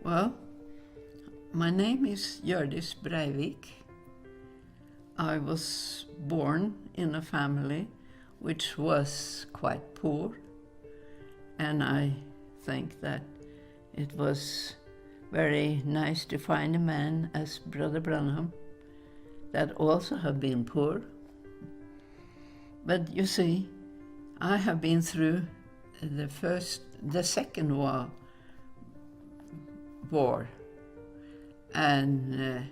Well, my name is Hjordis. I was born in a family which was quite poor, and I think that it was very nice to find a man as Brother Branham that also have been poor. But you see, I have been through the second war, and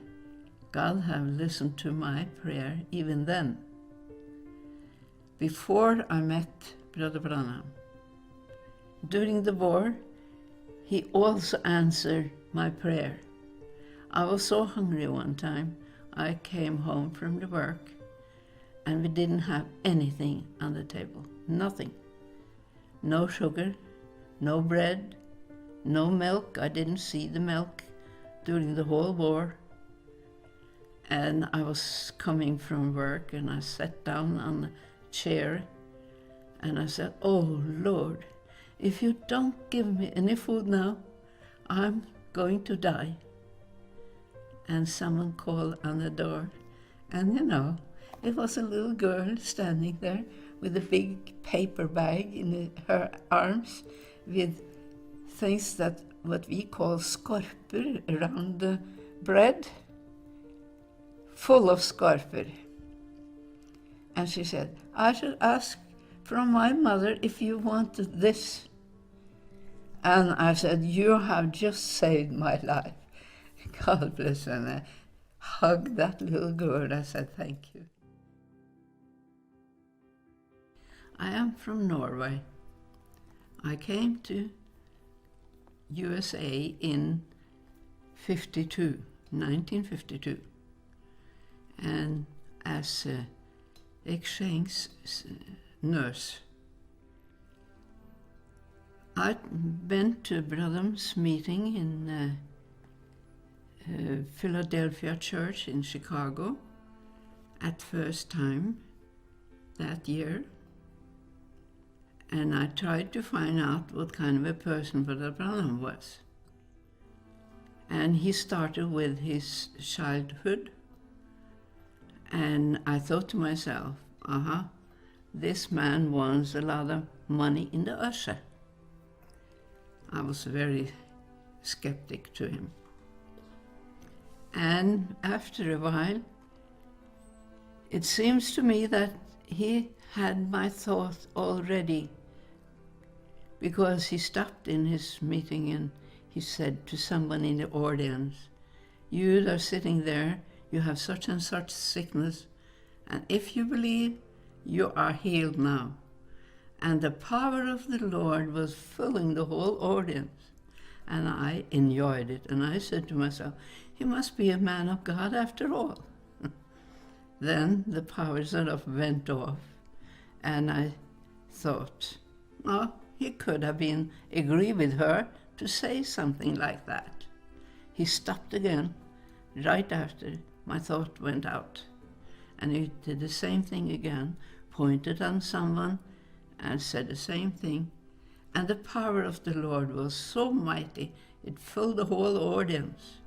God have listened to my prayer even then. Before I met Brother Branham, during the war, he also answered my prayer. I was so hungry one time, I came home from the work, and we didn't have anything on the table, nothing. No sugar, no bread, no milk. I didn't see the milk during the whole war. And I was coming from work, and I sat down on a chair, and I said, "Oh Lord, if you don't give me any food now, I'm going to die." And someone called on the door, and it was a little girl standing there with a big paper bag in her arms with things that what we call skorper around the bread, full of skorper. And she said, "I should ask from my mother if you wanted this." And I said, "You have just saved my life." God bless her. And I hugged that little girl. I said, "Thank you." I am from Norway. I came to USA in 1952, and as an exchange nurse. I went to Branham's meeting in Philadelphia Church in Chicago at first time that year, and I tried to find out what kind of a person Brother Branham was. And he started with his childhood, and I thought to myself, this man wants a lot of money in the usher. I was very skeptic to him. And after a while, it seems to me that he had my thought already, because he stopped in his meeting and he said to someone in the audience, "You that are sitting there, you have such and such sickness, and if you believe, you are healed now." And the power of the Lord was filling the whole audience, and I enjoyed it. And I said to myself, he must be a man of God after all. Then the power sort of went off, and I thought, he could have been agree with her to say something like that. He stopped again right after my thought went out, and he did the same thing again, pointed on someone and said the same thing. And the power of the Lord was so mighty, it filled the whole audience.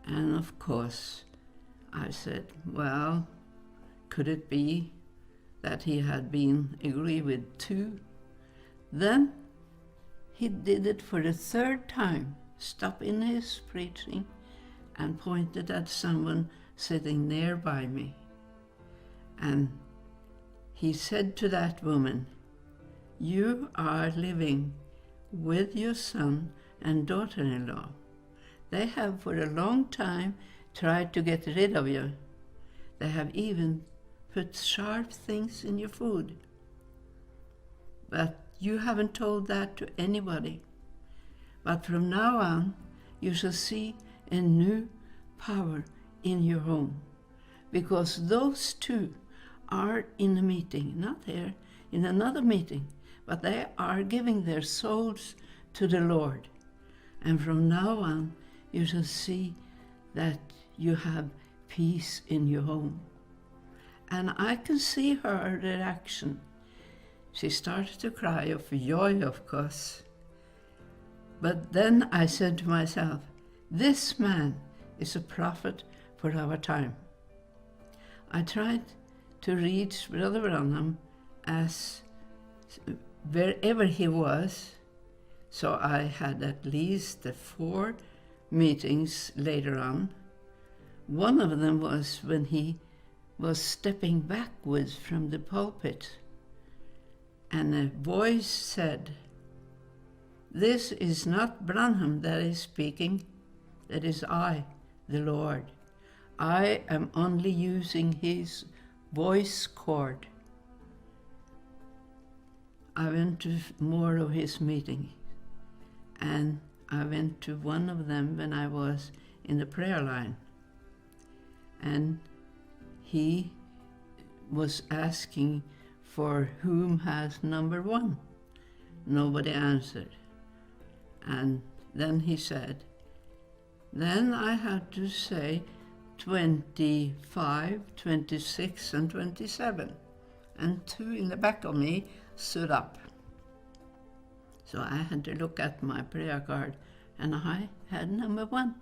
And of course, I said, well, could it be that he had been agree with two? Then he did it for the third time, stopped in his preaching and pointed at someone sitting nearby me. And he said to that woman, "You are living with your son and daughter-in-law. They have for a long time tried to get rid of you. They have even put sharp things in your food. But you haven't told that to anybody. But from now on, you shall see a new power in your home, because those two are in a meeting, not here, in another meeting, but they are giving their souls to the Lord. And from now on, you shall see that you have peace in your home." And I can see her reaction. She started to cry of joy, of course. But then I said to myself, this man is a prophet for our time. I tried to reach Brother Branham as wherever he was, so I had at least 4 meetings later on. One of them was when he was stepping backwards from the pulpit, and a voice said, this is not Branham that is speaking, that is I, the Lord. I am only using his voice cord. I went to more of his meetings, and I went to one of them when I was in the prayer line. And he was asking for whom has number 1. Nobody answered. And then he said, then I had to say 25, 26, and 27. And 2 in the back of me stood up. So I had to look at my prayer card, and I had number 1.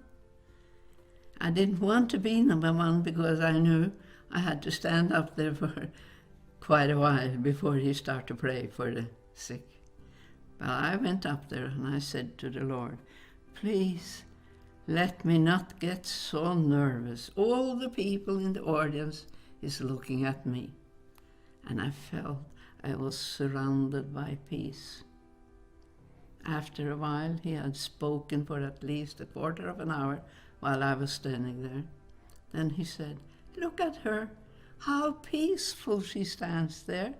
I didn't want to be number 1 because I knew I had to stand up there for quite a while before he started to pray for the sick. But I went up there and I said to the Lord, please let me not get so nervous. All the people in the audience is looking at me. And I felt I was surrounded by peace. After a while, he had spoken for at least a quarter of an hour while I was standing there. Then he said, look at her, how peaceful she stands there.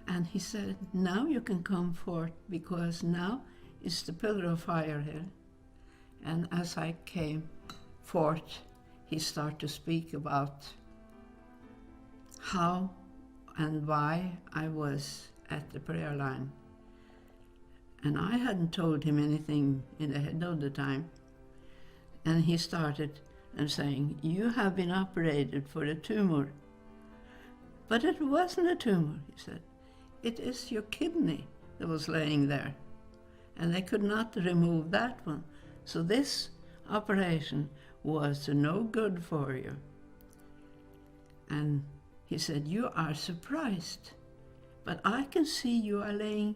And he said, now you can come forth, because now is the pillar of fire here. And as I came forth, he started to speak about how and why I was at the prayer line. And I hadn't told him anything in the head of the time. And he started and saying, you have been operated for a tumor. But it wasn't a tumor, he said. It is your kidney that was laying there. And they could not remove that one. So this operation was no good for you. And he said, you are surprised, but I can see you are laying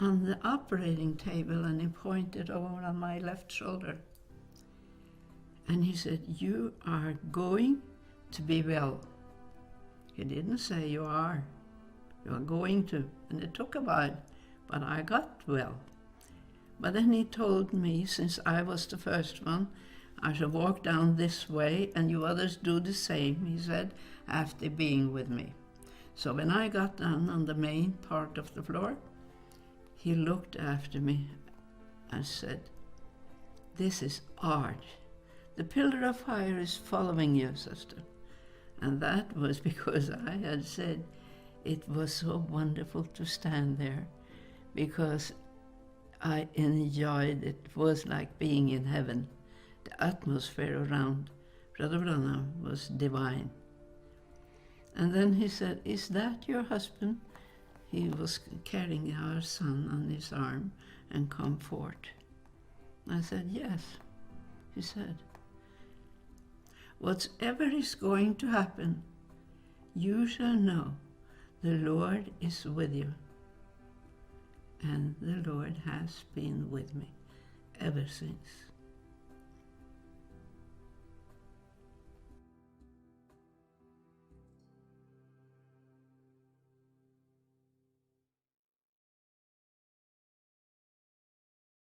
on the operating table, and he pointed over on my left shoulder. And he said, you are going to be well. He didn't say you are going to. And it took a while, but I got well. But then he told me, since I was the first one, I should walk down this way and you others do the same, he said, after being with me. So when I got down on the main part of the floor, he looked after me and said, this is art. The pillar of fire is following you, sister. And that was because I had said it was so wonderful to stand there, because I enjoyed it. It was like being in heaven. The atmosphere around Brother Branham was divine. And then he said, is that your husband? He was carrying our son on his arm and come forth. I said, yes. He said, whatever is going to happen, you shall know the Lord is with you. And the Lord has been with me ever since.